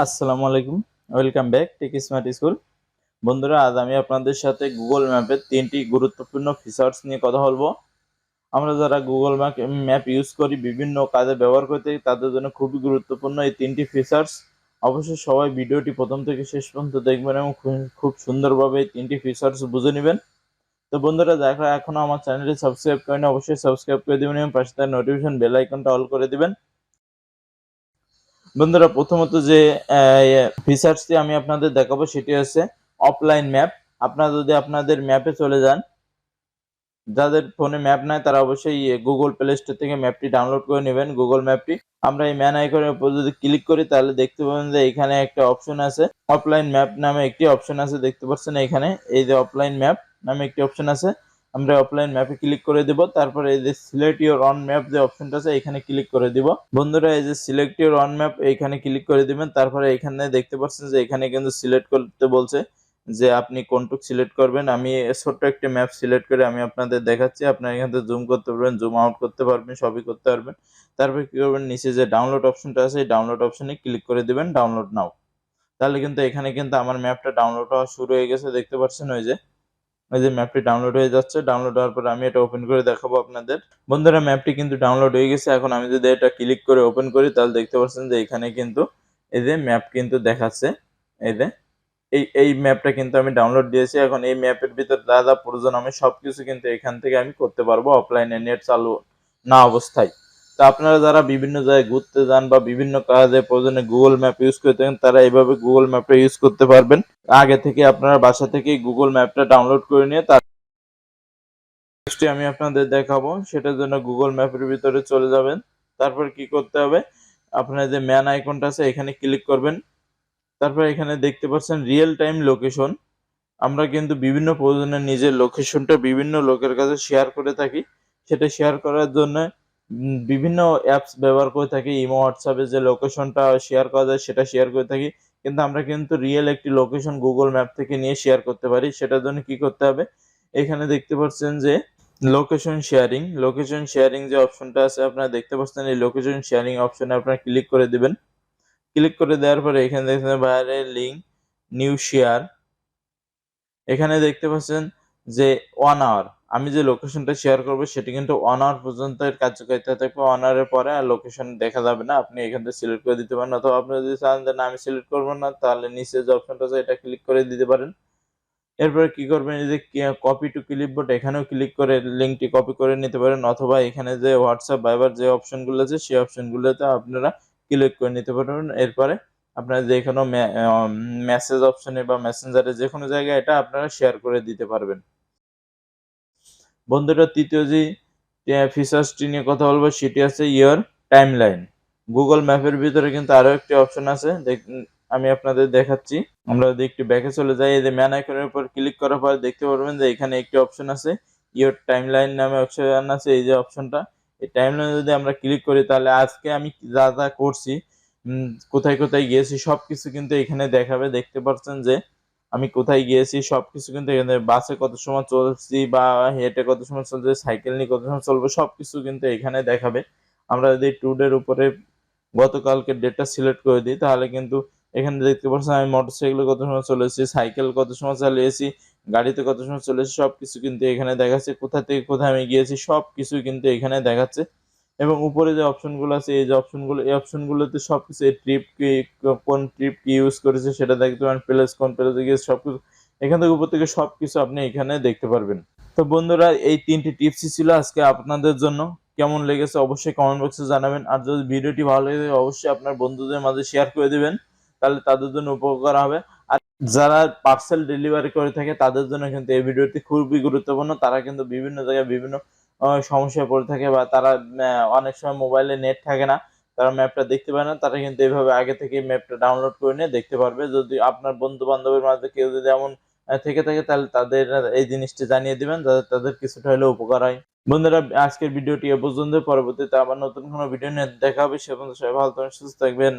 আসসালামু আলাইকুম, welcome back Tech Smart School. বন্ধুরা, আজ আমি আপনাদের সাথে গুগল ম্যাপের 3টি গুরুত্বপূর্ণ ফিচার্স নিয়ে কথা বলবো। আমরা যারা গুগল ম্যাপ ইউজ করি, বিভিন্ন কাজে ব্যবহার করতে থাকি, তাদের জন্য খুবই গুরুত্বপূর্ণ এই 3টি ফিচার্স। অবশ্যই সবাই ভিডিওটি প্রথম থেকে শেষ পর্যন্ত দেখবেন এবং খুব সুন্দরভাবে এই 3টি ফিচার্স বুঝে নেবেন। তো বন্ধুরা, যারা এখনো আমার চ্যানেলটি সাবস্ক্রাইব করেন, অবশ্যই সাবস্ক্রাইব করে দিবেন এবং পাশে থাকা নোটিফিকেশন বেল আইকনটা অল করে দিবেন। বন্ধুরা, প্রথমত যে ফিচার্সটি আমি আপনাদের দেখাবো সেটি হচ্ছে অফলাইন ম্যাপ। আপনারা যদি আপনাদের ম্যাপে চলে যান, যাদের ফোনে ম্যাপ নাই তারা অবশ্যই গুগল প্লে স্টোর থেকে ম্যাপটি ডাউনলোড করে নেবেন। গুগল ম্যাপটি আমরা এই ম্যান আইকনের উপর যদি ক্লিক করি তাহলে দেখতে পাবেন যে এখানে একটা অপশন আছে, অফলাইন ম্যাপ নামে একটি অপশন আছে, দেখতে পাচ্ছেন এখানে এই যে অফলাইন ম্যাপ নামে একটি অপশন আছে। আমরা অফলাইন ম্যাপে ক্লিক করে দিব, তারপরে এই যে সিলেক্ট ইউর অন ম্যাপ যে অপশনটা আছে এখানে ক্লিক করে দিব। বন্ধুরা, এই যে সিলেক্ট ইউর অন ম্যাপ এইখানে ক্লিক করে দিবেন। তারপরে এখানে দেখতে পাচ্ছেন যে এখানে কিন্তু সিলেক্ট করতে বলছে যে আপনি কোনটুক সিলেক্ট করবেন। আমি ছোট্ট একটা ম্যাপ সিলেক্ট করে আমি আপনাদের দেখাচ্ছি। আপনারা এখান থেকে জুম করতে পারবেন, জুম আউট করতে পারবেন, সবই করতে পারবেন। তারপরে কি করবেন, নিচে যে ডাউনলোড অপশনটা আছে এই ডাউনলোড অপশনে ক্লিক করে দিবেন, ডাউনলোড নাও। তাহলে কিন্তু এখানে কিন্তু আমার ম্যাপটা ডাউনলোড হওয়া শুরু হয়ে গেছে, দেখতে পাচ্ছেন ওই যে ম্যাপটি ডাউনলোড হয়ে যাচ্ছে। ডাউনলোড হওয়ার পর আমি এটা ওপেন করে দেখাবো আপনাদের। বন্ধুরা, ম্যাপটি কিন্তু ডাউনলোড হয়ে গেছে। এখন আমি যদি এটা ক্লিক করে ওপেন করি তাহলে দেখতে পাচ্ছেন যে এখানে কিন্তু এই যে ম্যাপ কিন্তু দেখাচ্ছে। এই যে এই ম্যাপটা কিন্তু আমি ডাউনলোড দিয়েছি। এখন এই ম্যাপের ভিতর যা যা প্রয়োজন আমি সবকিছু কিন্তু এখান থেকে আমি করতে পারবো অফলাইনে নেট চালু না অবস্থায়। তো আপনারা যারা বিভিন্ন জায়গায় ঘুরতে যান বা বিভিন্ন কাজে প্রয়োজনে গুগল ম্যাপ ইউজ করে থাকেন, তারা এইভাবে গুগল ম্যাপটা ইউজ করতে পারবেন। আগে থেকে আপনারা বাসা থেকেই গুগল ম্যাপটা ডাউনলোড করে নিয়ে তার নেক্সট আমি আপনাদের দেখাবো, সেটার জন্য গুগল ম্যাপের ভিতরে চলে যাবেন। তারপর কি করতে হবে, আপনার যে ম্যান আইকনটা আছে এখানে ক্লিক করবেন। তারপর এখানে দেখতে পাচ্ছেন রিয়েল টাইম লোকেশন। আমরা কিন্তু বিভিন্ন প্রয়োজনে নিজের লোকেশনটা বিভিন্ন লোকের কাছে শেয়ার করে থাকি। সেটা শেয়ার করার জন্য বিভিন্ন অ্যাপস ব্যবহার করে থাকি। ইমো, হোয়াটসঅ্যাপে যে লোকেশনটা শেয়ার করা যায় সেটা শেয়ার করে থাকি। কিন্তু আমরা কিন্তু রিয়েল একটি লোকেশন গুগল ম্যাপ থেকে নিয়ে শেয়ার করতে পারি। সেটার জন্য কি করতে হবে, এখানে দেখতে পাচ্ছেন যে লোকেশন শেয়ারিং যে অপশনটা আছে আপনারা দেখতে পাচ্ছেন, এই লোকেশন শেয়ারিং অপশনে আপনারা ক্লিক করে দিবেন। ক্লিক করে দেওয়ার পরে এখানে দেখছেন ভাইরাল লিঙ্ক, নিউ শেয়ার। এখানে দেখতে পাচ্ছেন যে 1 আওয়ার, আমি যে লোকেশনটা শেয়ার করবো সেটি কিন্তু 1 আওয়ার পর্যন্ত এর কার্যকারিতা থাকবে। 1 আওয়ারের পরে আর লোকেশন দেখা যাবে না। আপনি এখান থেকে সিলেক্ট করে দিতে পারেন, অথবা আপনি যদি চান যে না আমি সিলেক্ট করবো না, তাহলে নিচে যে অপশনটা আছে এটা ক্লিক করে দিতে পারেন। এরপরে কি করবেন, এই যে কপি টু ক্লিপবোর্ড এখানেও ক্লিক করে লিঙ্কটি কপি করে নিতে পারেন, অথবা এখানে যে হোয়াটসঅ্যাপ, ভাইবার যে অপশনগুলো আছে সেই অপশনগুলোতে আপনারা ক্লিক করে নিতে পারবেন। এরপরে আপনারা যে কোনো মেসেজ অপশনে বা মেসেঞ্জারে যে কোনো জায়গায় এটা আপনারা শেয়ার করে দিতে পারবেন। বন্ধুরা, তৃতীয় যে ফিচার্সটি নিয়ে কথা বলবো সেটি আছে ইয়ার টাইমলাইন। গুগল ম্যাপের ভিতরে কিন্তু আরো একটি অপশন আছে, আমি আপনাদের দেখাচ্ছি। আমরা যদি একটু ব্যাকে চলে যাই, এই যে ম্যান আইকনের উপর ক্লিক করার পর দেখতে পারবেন যে এখানে একটি অপশন আছে, ইওর টাইমলাইন নামে অপশন আছে। এই যে অপশনটা, এই টাইমলাইনে যদি আমরা ক্লিক করি তাহলে আজকে আমি যা যা করছি, কোথায় কোথায় গিয়েছি সবকিছু কিন্তু এখানে দেখাবে। দেখতে পাচ্ছেন যে আমি কোথায় গিয়েছি সবকিছু কিন্তু এখানে, বাসে কত সময় চলছি বা হেঁটে কত সময় চলছে, সাইকেল নিয়ে কত সময় চলবো সবকিছু কিন্তু এখানে দেখাবে। আমরা যদি টুডের উপরে গতকালকে ডেটটা সিলেক্ট করে দিই তাহলে কিন্তু এখানে দেখতে পাচ্ছেন আমি মোটরসাইকেলে কত সময় চলেছি, সাইকেল কত সময় চালিয়েছি, গাড়িতে কত সময় চলেছি সবকিছু কিন্তু এখানে দেখাচ্ছে। কোথা থেকে কোথায় আমি গিয়েছি সবকিছু কিন্তু এখানে দেখাচ্ছে। এবং উপরে যে অপশনগুলো আছে এই যে অপশনগুলো, এই অপশনগুলোতে সবকিছু, এই ট্রিপ কি, কোন ট্রিপ কি ইউজ করেছে সেটা দেখতে পারেন, প্লেস কোন প্লেসে গিয়েছে সবকিছু এখান থেকে উপর থেকে সবকিছু আপনি এখানে দেখতে পারবেন। তো বন্ধুরা, এই 3টি টিপসই ছিল আজকে আপনাদের জন্য। কেমন লেগেছে অবশ্যই কমেন্ট বক্সে জানাবেন। আর যদি ভিডিওটি ভালো লেগে থাকে অবশ্যই আপনার বন্ধুদের মাঝে শেয়ার করে দিবেন, তাহলে তাদের জন্য উপকার হবে। আর যারা পার্সেল ডেলিভারি করে থাকে তাদের জন্য কিন্তু এই ভিডিওটি খুবই গুরুত্বপূর্ণ। তারা কিন্তু বিভিন্ন জায়গায় বিভিন্ন সমস্যায় পড়ে থাকে, বা তারা অনেক সময় মোবাইলে নেট থাকে না, তারা ম্যাপটা দেখতে পায় না। তারা কিন্তু এইভাবে আগে থেকে ম্যাপটা ডাউনলোড করে নিয়ে দেখতে পারবে। যদি আপনার বন্ধু বান্ধবের মাঝে কেউ যদি এমন থেকে থাকে তাহলে তাদের এই জিনিসটি জানিয়ে দিবেন, যাতে তাদের কিছুটা হলেও উপকার হয়। বন্ধুরা, আজকের ভিডিওটি এ পর্যন্ত। পরবর্তীতে আবার নতুন কোনো ভিডিও নিয়ে দেখা হবে। সে পর্যন্ত সবাই ভালো থাকবেন, সুস্থ থাকবেন।